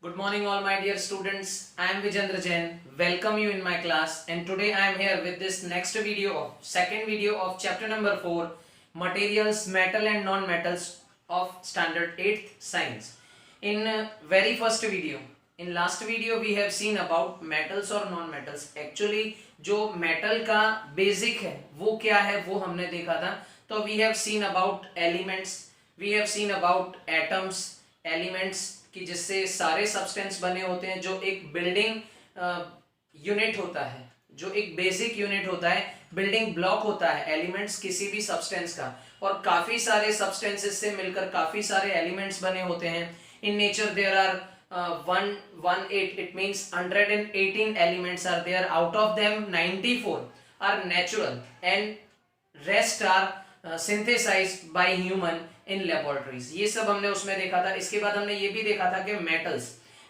Good morning, all my dear students. I am Vijendra Jain. Welcome you in my class, and today I am here with this next video, second video of chapter number 4, materials, metal and non-metals of standard 8th science. In very first video, in last video we have seen about metals और non-metals. Actually जो metal का basic है वो क्या है वो हमने देखा था. तो we have seen about elements, we have seen about atoms, elements कि जिससे सारे सब्सटेंस बने होते हैं, जो एक बिल्डिंग यूनिट होता है, जो एक बेसिक यूनिट होता है, बिल्डिंग ब्लॉक होता है एलिमेंट्स किसी भी सब्सटेंस का, और काफी सारे सब्सटेंसेस से मिलकर काफी सारे एलिमेंट्स बने होते हैं. In nature there are 118, it means 118 elements are there. Out of them 94 are natural and rest are synthesized by human in laboratories. ये सब हमने उसमें देखा था. इसके बाद हमने ये भी देखा था कि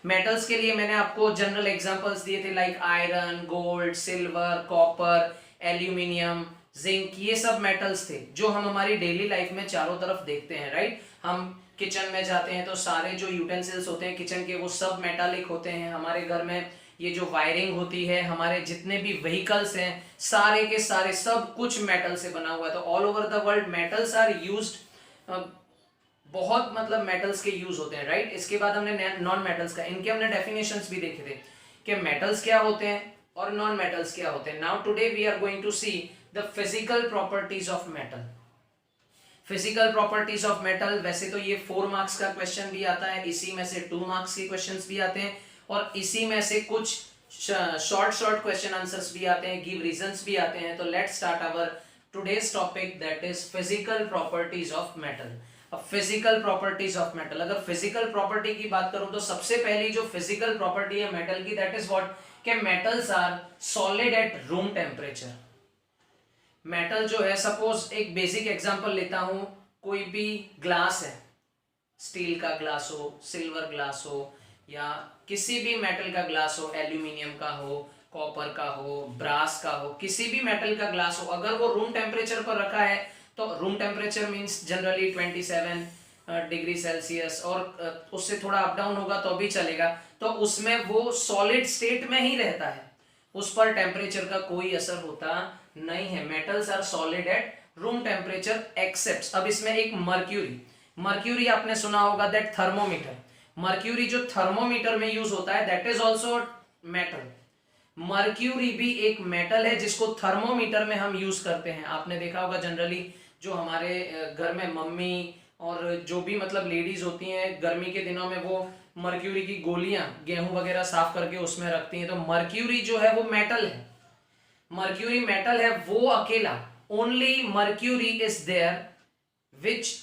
मेटल्स के लिए मैंने आपको जनरल एग्जांपल्स दिए थे, like iron, gold, silver, copper, aluminium, zinc. ये सब मेटल्स थे जो हम हमारी डेली लाइफ में चारों तरफ देखते हैं, राइट. हम किचन में जाते हैं तो सारे जो यूटेंसिल्स होते हैं किचन के वो सब मेटालिक होते हैं. हमारे घर में ये जो वायरिंग होती है, हमारे जितने भी व्हीकल्स हैं, सारे के सारे सब कुछ मेटल से बना हुआ है. तो all over the world metals are used. बहुत मतलब मेटल्स के यूज होते हैं, राइट. इसके बाद हमने नॉन मेटल्स का, इनके हमने डेफिनेशंस भी देखे थे कि मेटल्स क्या होते हैं और नॉन मेटल्स क्या होते हैं. Now today we are going to see the physical properties of metal. Physical properties of metal, वैसे तो ये 4 मार्क्स का क्वेश्चन भी आता है, इसी में से 2 मार्क्स के क्वेश्चंस भी आते हैं, और इसी में से कुछ शॉर्ट क्वेश्चन आंसर्स भी आते हैं, गिव रीजंस भी आते हैं. तो let's start our today's topic, that is physical properties of metal. अब physical properties of metal, अगर physical property की बात करूं तो सबसे पहली जो physical property है metal की, that is what, कि metals are solid at room temperature. metal जो है, सपोज एक बेसिक एग्जांपल लेता हूं, कोई भी ग्लास है, स्टील का ग्लास हो, सिल्वर ग्लास हो, या किसी भी मेटल का ग्लास हो, एल्यूमिनियम का हो, कॉपर का हो, ब्रास का हो, किसी भी मेटल का ग्लास हो, अगर वो रूम टेम्परेचर पर रखा है तो room temperature means generally 27 degree Celsius, और उससे थोड़ा अप डाउन होगा तो भी चलेगा, तो उसमें वो सॉलिड स्टेट में ही रहता है, उस पर टेम्परेचर का कोई असर होता नहीं है. Metals are solid at room temperature except. अब इसमें एक मर्क्यूरी आपने सुना होगा, दैट थर्मोमीटर. मर्क्यूरी जो थर्मोमीटर में यूज होता है, that is also metal. Mercury भी एक मेटल है जिसको थर्मोमीटर में हम यूज करते हैं. आपने देखा होगा जनरली जो हमारे घर में मम्मी और जो भी मतलब लेडीज होती हैं, गर्मी के दिनों में वो मर्क्यूरी की गोलियां गेहूं वगैरह साफ करके उसमें रखती हैं. तो मर्क्यूरी जो है वो मेटल है, मर्क्यूरी मेटल है वो अकेला. Only mercury is there which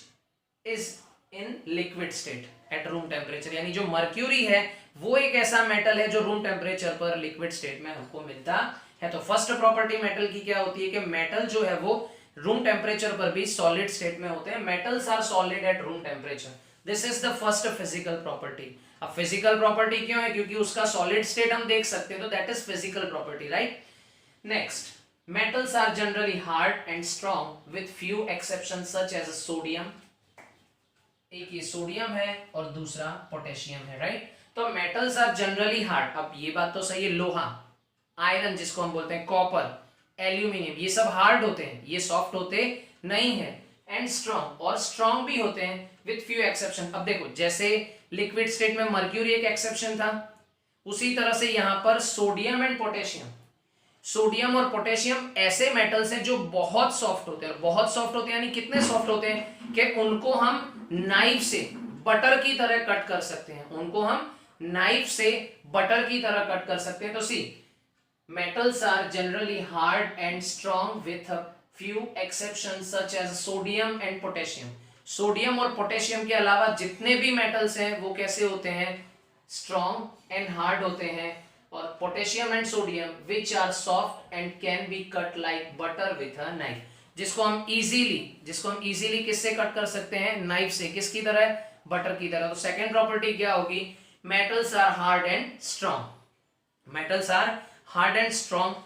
is in liquid state at room temperature. यानी जो मर्क्यूरी है वो एक ऐसा मेटल है जो रूम टेम्परेचर पर लिक्विड स्टेट में हमको मिलता है. तो फर्स्ट प्रॉपर्टी मेटल की क्या होती है कि मेटल जो है वो रूम टेम्परेचर पर भी सॉलिड स्टेट में होते हैं. Metals are solid at room temperature. This is the first physical property. अब फिजिकल प्रॉपर्टी क्यों है? क्योंकि उसका सॉलिड स्टेट हम देख सकते हैं, तो that is physical property, right. Next, metals are generally hard and strong with few exceptions such as sodium. एक ये सोडियम है और दूसरा पोटेशियम है, राइट. तो मेटल्स आर जनरली हार्ड. अब ये बात तो सही है, लोहा, आयरन जिसको हम बोलते हैं, कॉपर, एल्यूमिनियम, ये सब हार्ड होते हैं, ये सॉफ्ट होते नहीं है. एंड स्ट्रॉन्ग, और स्ट्रॉन्ग भी होते हैं विथ फ्यू एक्सेप्शन. अब देखो, जैसे लिक्विड स्टेट में मर्क्यूरी एक एक्सेप्शन था, उसी तरह से यहां पर सोडियम एंड पोटेशियम, सोडियम और पोटेशियम ऐसे मेटल्स हैं जो बहुत सॉफ्ट होते हैं. बहुत सॉफ्ट होते हैं यानी कितने सॉफ्ट होते हैं कि उनको हम नाइफ से बटर की तरह कट कर सकते हैं. उनको हम नाइफ से बटर की तरह कट कर सकते हैं. तो सी, metals are generally hard and strong with a few exceptions such as sodium and potassium. Sodium और पोटेशियम के अलावा जितने भी मेटल्स हैं वो कैसे होते हैं? स्ट्रॉन्ग एंड हार्ड होते हैं. और potassium and sodium which are soft and can be cut like butter with a knife. जिसको हम इजीली किससे कट कर सकते हैं? नाइफ से. किसकी तरह? बटर की तरह. तो सेकेंड प्रॉपर्टी क्या होगी? Metals are hard and strong. Metals are hard and strong.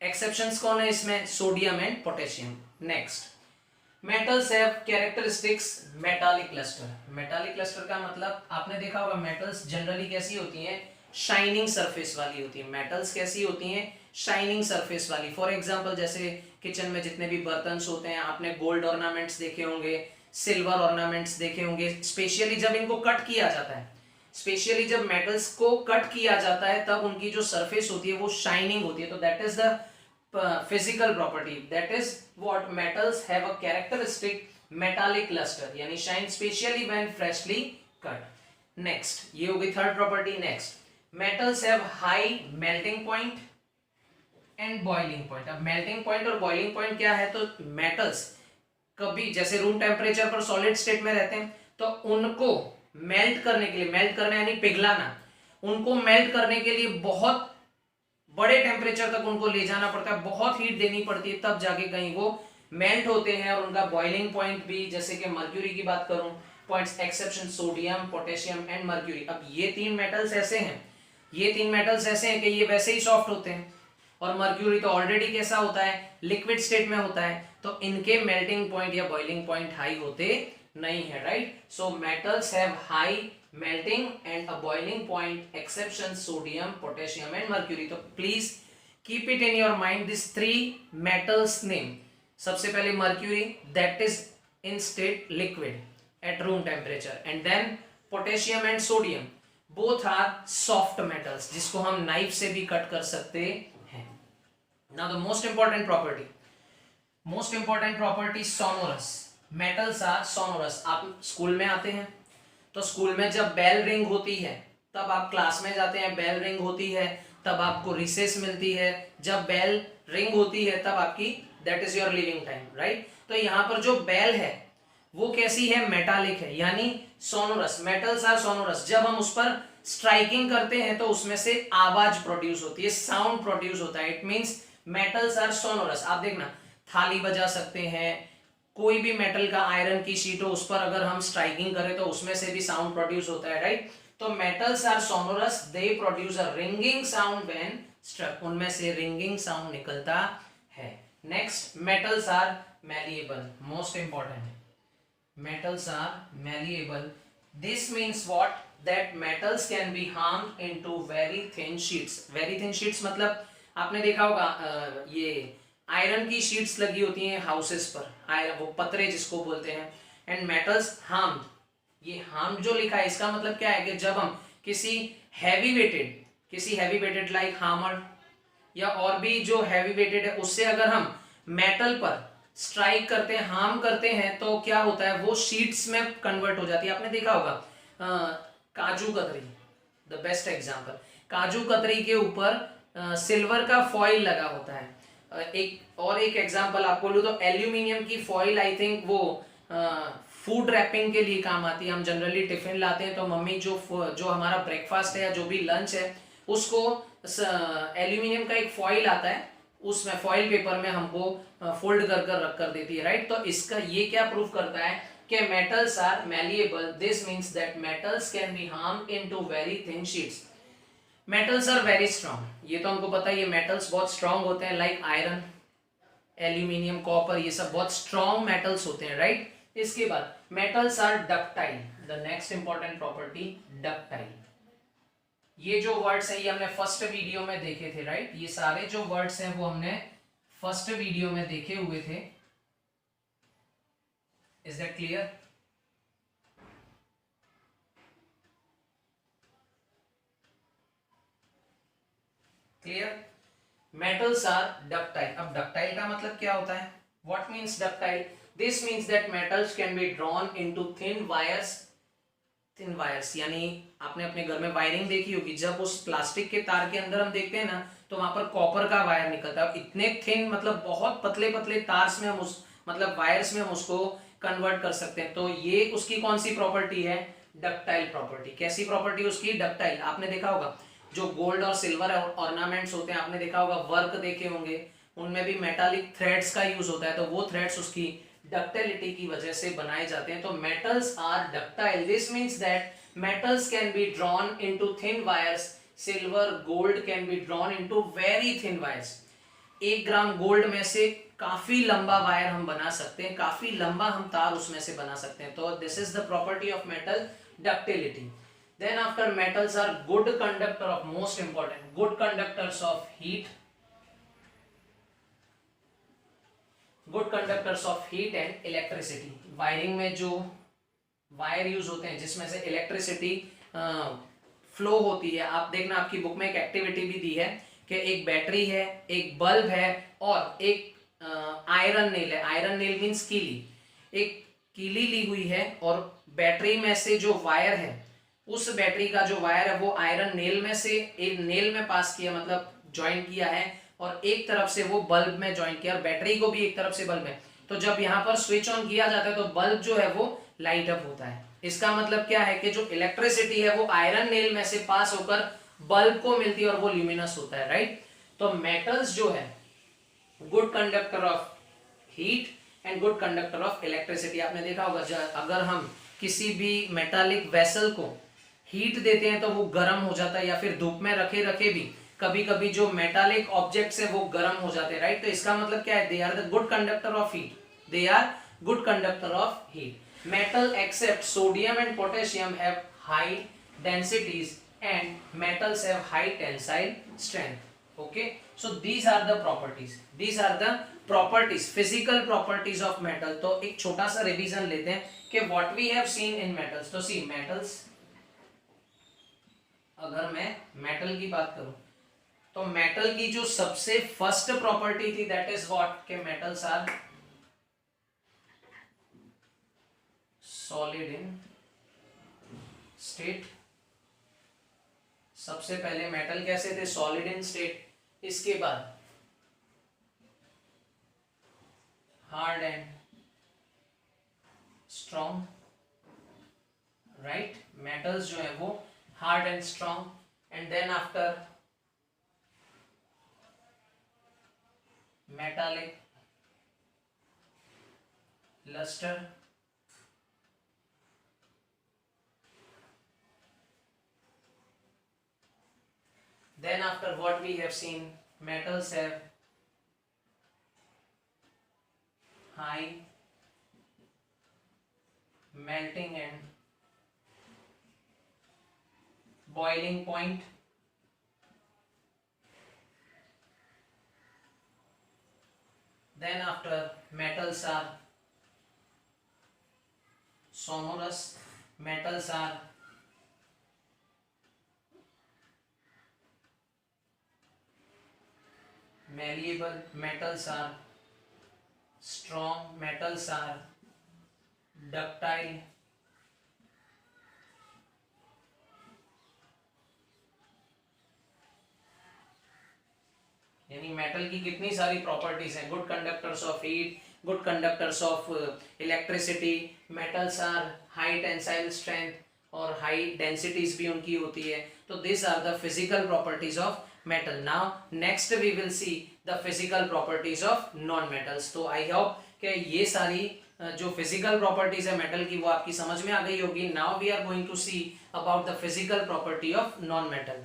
Exceptions कौन है इसमें? Sodium and potassium. Next, metals have characteristics metallic cluster. Metallic cluster का मतलब आपने देखा होगा मेटल्स जनरली कैसी होती हैं, शाइनिंग सरफेस वाली होती है। मेटल्स कैसी होती हैं, शाइनिंग सरफेस वाली। फॉर एग्जांपल जैसे किचन में जितने भी बर्तन होते हैं आपने गोल्ड ऑर्नामेंट्स देखे होंगे, सिल्वर ऑर्नामेंट्स देखे होंगे। स्पेशली जब इनको कट किया जाता है, स्पेशली जब मेटल्स को कट किया जाता है तब उनकी जो सरफेस होती है वो शाइनिंग होती है। तो that is the physical property, that is what metals have a characteristic metallic luster, यानी shine specially when freshly cut. Next, ये हो गई third property. Next, metals have high melting point and boiling point। अब melting point और boiling point क्या है, तो metals कभी जैसे रूम टेम्परेचर पर सॉलिड स्टेट में रहते हैं तो उनको मेल्ट करने के लिए, मेल्ट करना यानी पिघलाना, उनको मेल्ट करने के लिए बहुत बड़े टेम्परेचर तक उनको ले जाना पड़ता है, बहुत हीट देनी पड़ती है, तब जाके कहीं वो मेल्ट होते हैं। और उनका बॉइलिंग पॉइंट भी, जैसे कि मर्क्यूरी की बात करूं, points exception sodium, potassium and mercury. अब ये तीन मेटल्स ऐसे हैं, ये तीन मेटल्स ऐसे हैं कि ये वैसे ही सॉफ्ट होते हैं और मर्क्यूरी तो ऑलरेडी कैसा होता है, लिक्विड स्टेट में होता है, तो इनके मेल्टिंग पॉइंट या बॉइलिंग पॉइंट हाई होते नहीं है, right. So metals have high melting and a boiling point, exception sodium, potassium and mercury। तो please keep it in your mind these three metals name। सबसे पहले mercury, that is in state liquid at room temperature, and then potassium and sodium, both are soft metals जिसको हम knife से भी cut कर सकते हैं। Now the most important property sonorous। metals are sonorous। आप स्कूल में आते हैं तो स्कूल में जब बेल रिंग होती है तब आप क्लास में जाते हैं, बेल रिंग होती है तब आपको रिसेस मिलती है, जब बेल रिंग होती है तब आपकी that is your living time, right. तो यहाँ पर जो बेल है वो कैसी है, मेटालिक है, यानी सोनोरस। Metals are sonorous. जब हम उस पर स्ट्राइकिंग करते हैं तो उसमें से आवाज प्रोड्यूस होती है, साउंड प्रोड्यूस होता है। It means metals are sonorous. आप देखना, थाली बजा सकते हैं, कोई भी मेटल का, आयरन की शीट हो उस पर अगर हम स्ट्राइकिंग करें तो उसमें से भी साउंड प्रोड्यूस होता है, राइट। तो metals are sonorous, they produce a ringing sound when struck. उनमें से रिंगिंग साउंड निकलता है। Next, metals are malleable. Most important, metals are malleable. This means what, that metals can be harmed into very thin sheets. Very thin sheets मतलब आपने देखा होगा ये iron की शीट्स लगी होती हैं हाउसेस पर, आयरन, वो पतरे जिसको बोलते हैं। एंड मेटल्स हार्म्ड, ये हार्म्ड जो लिखा है इसका मतलब क्या है कि जब हम किसी हैवी वेटेड लाइक हामर या और भी जो हैवी वेटेड है उससे अगर हम मेटल पर स्ट्राइक करते हैं, हार्म करते हैं, तो क्या होता है, वो शीट्स में कन्वर्ट हो जाती है। आपने देखा होगा काजू कतरी, द बेस्ट एग्जांपल। काजू कतरी के ऊपर सिल्वर का फॉइल लगा होता है। एक एग्जांपल आपको लूं तो एल्यूमिनियम की फॉइल, आई थिंक वो फूड रैपिंग के लिए काम आती है। हम जनरली टिफिन लाते हैं तो मम्मी जो हमारा ब्रेकफास्ट है या जो भी लंच है उसको एल्यूमिनियम का एक फॉइल आता है, उसमें फॉइल पेपर में हमको फोल्ड कर कर रख कर देती है, राइट। तो इसका ये क्या प्रूव करता है कि metals are malleable. This means that metals can be harmed into very thin sheets. Metals are very strong, ये तो हमको पता है, ये मेटल्स बहुत स्ट्रॉन्ग होते हैं, लाइक आयरन, एल्यूमिनियम, कॉपर, ये सब बहुत स्ट्रॉन्ग मेटल्स होते हैं, राइट। इसके बाद metals are ductile. The next important property, ductile. ये जो वर्ड्स हैं ये हमने फर्स्ट वीडियो में देखे थे, राइट। ये सारे जो वर्ड्स हैं वो हमने फर्स्ट वीडियो में देखे हुए थे। Is that clear? Clear? Metals are ductile. अब डक्टाइल का मतलब क्या होता है? What means ductile? This means that metals can be drawn into thin wires. Thin wires यानी आपने अपने घर में वायरिंग देखी होगी, जब उस प्लास्टिक के तार के अंदर हम देखते हैं ना तो वहां पर कॉपर का वायर निकलता है। इतने थिन मतलब बहुत पतले पतले तार्स में हम उस मतलब वायर्स में हम उसको कन्वर्ट कर सकते हैं। तो ये उसकी कौन सी प्रॉपर्टी है? Ductile property. कैसी प्रॉपर्टी उसकी? डक्टाइल। आपने देखा होगा जो गोल्ड और सिल्वर ऑर्नामेंट्स होते हैं, आपने देखा होगा, वर्क देखे होंगे, उनमें भी मेटालिक थ्रेड्स का यूज होता है, तो वो थ्रेड्स उसकी डक्टिलिटी की वजह से बनाए जाते हैं। तो metals are ductile. This means that metals can be drawn into thin wires. Silver, gold can be drawn into very thin wires. 1 gram gold में से काफी लंबा वायर हम बना सकते हैं, काफी लंबा हम तार उसमें से बना सकते हैं। तो this is the property of metal, ductility. Then after metals are good conductor of, most important, good conductors of heat, good conductors of heat and electricity. Wiring में जो वायर यूज होते हैं जिसमें से इलेक्ट्रिसिटी फ्लो होती है, आप देखना आपकी बुक में एक एक्टिविटी भी दी है कि एक बैटरी है, एक बल्ब है और एक आयरन नेल है। आयरन नेल मीन्स कीली, एक कीली ली हुई है और बैटरी में से जो वायर है, उस बैटरी का जो वायर है वो आयरन नेल में से एक नेल में पास किया, मतलब ज्वाइन किया है, और एक तरफ से वो बल्ब में ज्वाइन किया और बैटरी को भी एक तरफ से बल्ब में। तो जब यहाँ पर स्विच ऑन किया जाता है तो बल्ब जो है वो लाइट अप होता है। इसका मतलब क्या है कि जो इलेक्ट्रिसिटी है वो आयरन नेल में से पास होकर बल्ब को मिलती है और वो ल्यूमिनस होता है, राइट। तो मेटल्स जो है good conductor of heat and good conductor of electricity. आपने देखा होगा अगर हम किसी भी मेटालिक वेसल को हीट देते हैं तो वो गर्म हो जाता है, या फिर धूप में रखे रखे भी कभी कभी जो मेटालिक ऑब्जेक्ट्स है वो गर्म हो जाते हैं, राइट। तो इसका मतलब क्या है, they are the good conductor of heat, they are good conductor of heat. Metal except sodium and potassium have high densities and metals have high tensile strength. Okay, so these are the properties, these are the properties, physical properties of metal. तो एक छोटा सा revision लेते हैं कि what we have seen in metals. तो see metals, अगर मैं मेटल की बात करूं तो मेटल की जो सबसे फर्स्ट प्रॉपर्टी थी दैट इज व्हाट, के metals are solid in state. सबसे पहले मेटल कैसे थे, सॉलिड इन स्टेट। इसके बाद hard and strong, right. Metals जो है वो hard and strong, and then after metallic lustre, then after what we have seen, metals have high melting and boiling point, then after metals are sonorous, metals are malleable, metals are strong, metals are ductile, यानी metal की कितनी सारी properties हैं, good conductors of heat, good conductors of electricity, metals are high tensile strength और high densities भी उनकी होती है। तो this are the physical properties of metal. Now next we will see the physical properties of non metals. तो I hope कि ये सारी जो फिजिकल प्रॉपर्टीज है मेटल की वो आपकी समझ में आ गई होगी। Now we are going to see about the physical property of non metal.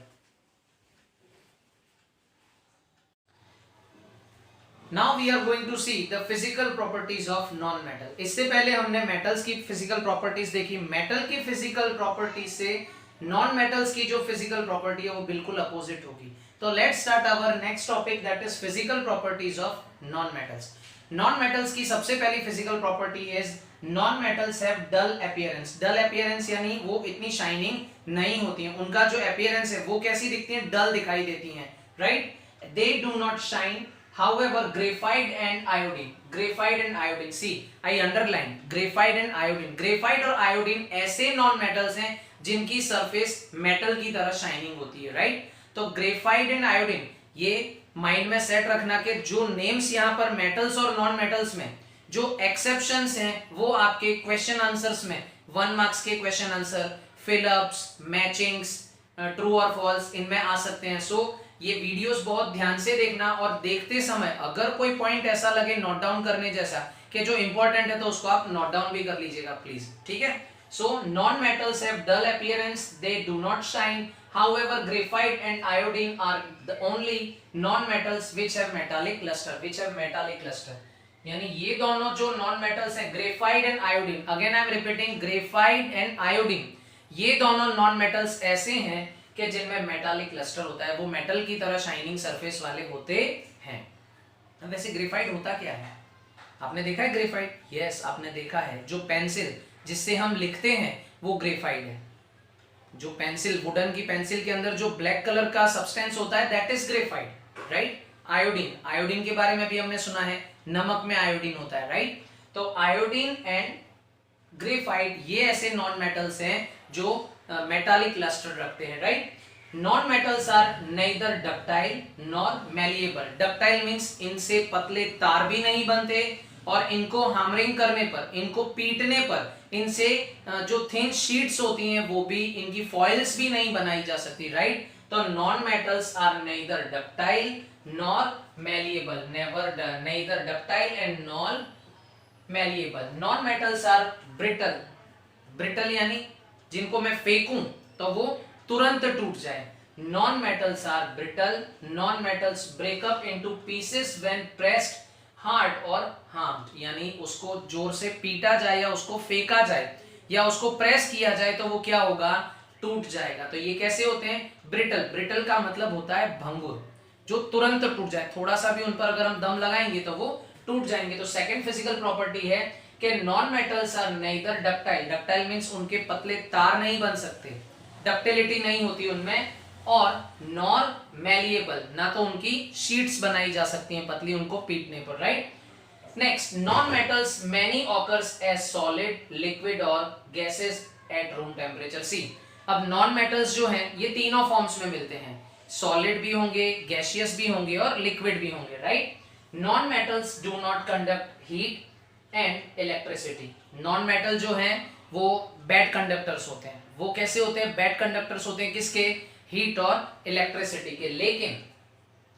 Now we are going to see the physical properties of non metal. इससे पहले हमने मेटल्स की फिजिकल प्रॉपर्टीज देखी। मेटल की फिजिकल प्रॉपर्टीज से non metals की जो physical property है वो बिल्कुल अपोजिट होगी। तो let's start our next topic that is physical properties of non metals. Non metals की सबसे पहली physical property is non metals have dull appearance. Dull appearance यानी वो इतनी शाइनिंग नहीं होती हैं, उनका जो अपीयरेंस है वो कैसी दिखती है, डल दिखाई देती हैं, right. They do not shine however graphite and iodine, graphite and iodine, see I underline graphite and iodine, graphite और iodine ऐसे नॉन मेटल्स हैं जिनकी सरफेस मेटल की तरह शाइनिंग होती है, राइट। तो ग्रेफाइट एंड आयोडीन ये माइंड में सेट रखना कि जो नेम्स यहाँ पर मेटल्स और नॉन मेटल्स में जो एक्सेप्शंस हैं वो आपके क्वेश्चन आंसर्स में 1 मार्क्स के question answer, fill-ups, matchings, true और फॉल्स इनमें आ सकते हैं। सो ये वीडियोस बहुत ध्यान से देखना और देखते समय अगर कोई पॉइंट ऐसा लगे नोट डाउन करने जैसा कि जो इंपॉर्टेंट है तो उसको आप नोट डाउन भी कर लीजिएगा प्लीज, ठीक है। So non metals have dull appearance, they do not shine, However, graphite and iodine are the only non-metals which have metallic cluster. यानी ये दोनों जो नॉन मेटल्स हैं, graphite and iodine, again I am repeating, graphite and iodine, ये दोनों non metals ऐसे हैं कि जिनमें मेटालिक क्लस्टर होता है, वो मेटल की तरह शाइनिंग सरफेस वाले होते हैं। वैसे ग्रेफाइट होता क्या है? आपने देखा है ग्रेफाइट? यस, आपने देखा है। जो पेंसिल जिससे हम लिखते हैं वो ग्रेफाइट है। जो पेंसिल, वुडन की पेंसिल के अंदर जो ब्लैक कलर का सब्सटेंस होता है, that is graphite, right. Iodine के बारे में भी हमने सुना है, नमक में आयोडीन होता है, राइट। तो आयोडीन एंड ग्रेफाइट ये ऐसे नॉन मेटल्स हैं जो मेटालिक क्लस्टर रखते हैं, right. Non metals are neither ductile nor malleable. Ductile means इनसे पतले तार भी नहीं बनते, और इनको हैमरिंग करने पर, इनको पीटने पर इनसे जो थिन शीट्स होती हैं वो भी, इनकी फॉइल्स भी नहीं बनाई जा सकती, राइट। तो non metals are neither ductile nor malleable, neither ductile and nor malleable. Non metals are brittle यानी जिनको मैं फेंकूं तो वो तुरंत टूट जाए। Non metals are brittle, non metals break up into pieces when pressed hard और हार्म्ड, यानी उसको जोर से पीटा जाए या उसको फेंका जाए या उसको प्रेस किया जाए तो वो क्या होगा? टूट जाएगा। तो ये कैसे होते हैं? ब्रिटल का मतलब होता है भंगुर, जो तुरंत टूट जाए, थोड़ा सा भी उन पर अगर हम दम लगाएंगे तो वो टूट जाएंगे। तो सेकंड फिजिकल प्रॉपर्टी है कि non metals are neither ductile means उनके पतले तार नहीं बन सकते, डक्टिलिटी नहीं होती उनमें, और नॉर मैलिएबल, ना तो उनकी शीट्स बनाई जा सकती हैं पतली उनको पीटने पर, right. Next, non metals many occurs as solid, liquid और gases at room temperature. See, अब नॉन मेटल्स जो हैं ये तीनों फॉर्म्स में मिलते हैं, सॉलिड भी होंगे, गैसियस भी होंगे और लिक्विड भी होंगे, right. Non metals do not conduct heat and electricity. Non metal जो हैं वो बैड कंडक्टर्स होते हैं। वो कैसे होते हैं? बैड कंडक्टर्स होते हैं, किसके? हीट और इलेक्ट्रिसिटी के। लेकिन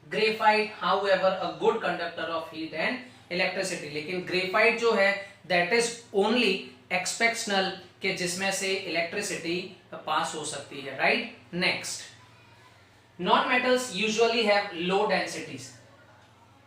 graphite however a good conductor of heat and electricity. लेकिन ग्रेफाइट जो है दैट इज ओनली एक्सपेक्शनल, के जिसमें से इलेक्ट्रिसिटी पास हो सकती है, right. Next, non metals usually have low densities.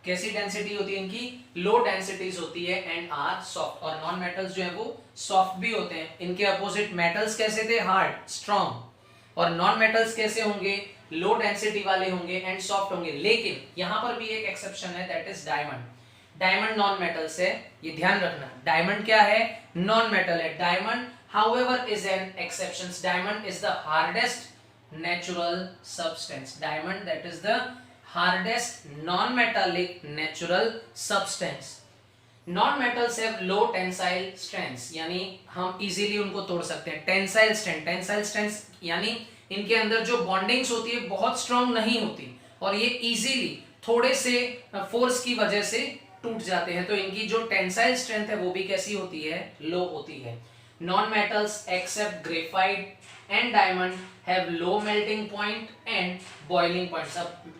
कैसी डेंसिटी होती है इनकी? लो डेंसिटीज होती है, एंड आर सॉफ्ट। और नॉन मेटल्स जो है वो सॉफ्ट भी होते हैं। इनके अपोजिट मेटल्स कैसे थे? Hard, strong. और नॉन मेटल्स कैसे होंगे? लो डेंसिटी वाले होंगे एंड सॉफ्ट होंगे। लेकिन यहां पर भी एक एक्सेप्शन है, that is diamond. Diamond non metals है, ये ध्यान रखना। डायमंड क्या है? नॉन मेटल है। Diamond however is an exception. Diamond is the hardest natural substance. Diamond that is the hardest non metallic natural substance. Non metals have low tensile strength, यानी हम easily उनको तोड़ सकते हैं। टेंसाइल स्ट्रेंथ यानी इनके अंदर जो बॉन्डिंग्स होती है बहुत स्ट्रांग नहीं होती, और ये इजीली थोड़े से फोर्स की वजह से टूट जाते हैं। तो इनकी जो टेंसाइल स्ट्रेंथ है वो भी कैसी होती है? लो होती है। Non metals accept graphite and diamond have low melting point and boiling point. अब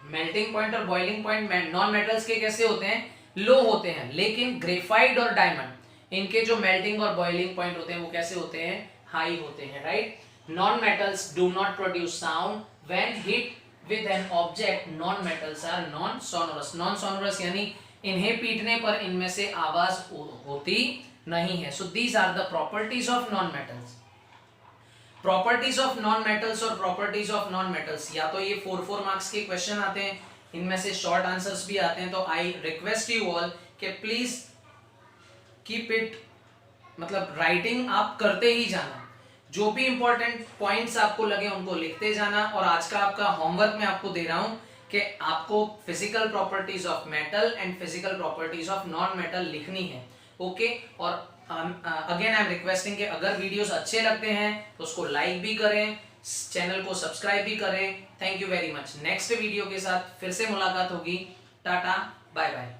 मेल्टिंग पॉइंट और बॉइलिंग पॉइंट नॉन मेटल्स के कैसे होते हैं? लो होते हैं। लेकिन ग्रेफाइट और डायमंड इनके जो मेल्टिंग और बॉइलिंग पॉइंट होते हैं वो कैसे होते हैं? हाई होते हैं, right. Non metals do not produce sound when hit with an object. Non metals are non sonorous. Non sonorous यानी इन्हें पीटने पर इनमें से आवाज होती नहीं है। So these are the properties of non metals. Properties of non metals और प्रॉपर्टीज ऑफ नॉन मेटल्स, या तो ये 4 मार्क्स के क्वेश्चन आते हैं, इनमें से शॉर्ट आंसर्स भी आते हैं। तो आई रिक्वेस्ट यू ऑल कि प्लीज कीप इट, मतलब राइटिंग आप करते ही जाना। जो भी इंपॉर्टेंट पॉइंट्स आपको लगे उनको लिखते जाना। और आज का आपका होमवर्क मैं आपको दे रहा हूं कि आपको physical properties of metal and physical properties of non metal लिखनी है, ओके। और अगेन आई एम रिक्वेस्टिंग कि अगर वीडियोस अच्छे लगते हैं तो उसको लाइक भी करें, चैनल को सब्सक्राइब भी करें। Thank you very much. Next video के साथ फिर से मुलाकात होगी। Ta ta, bye bye.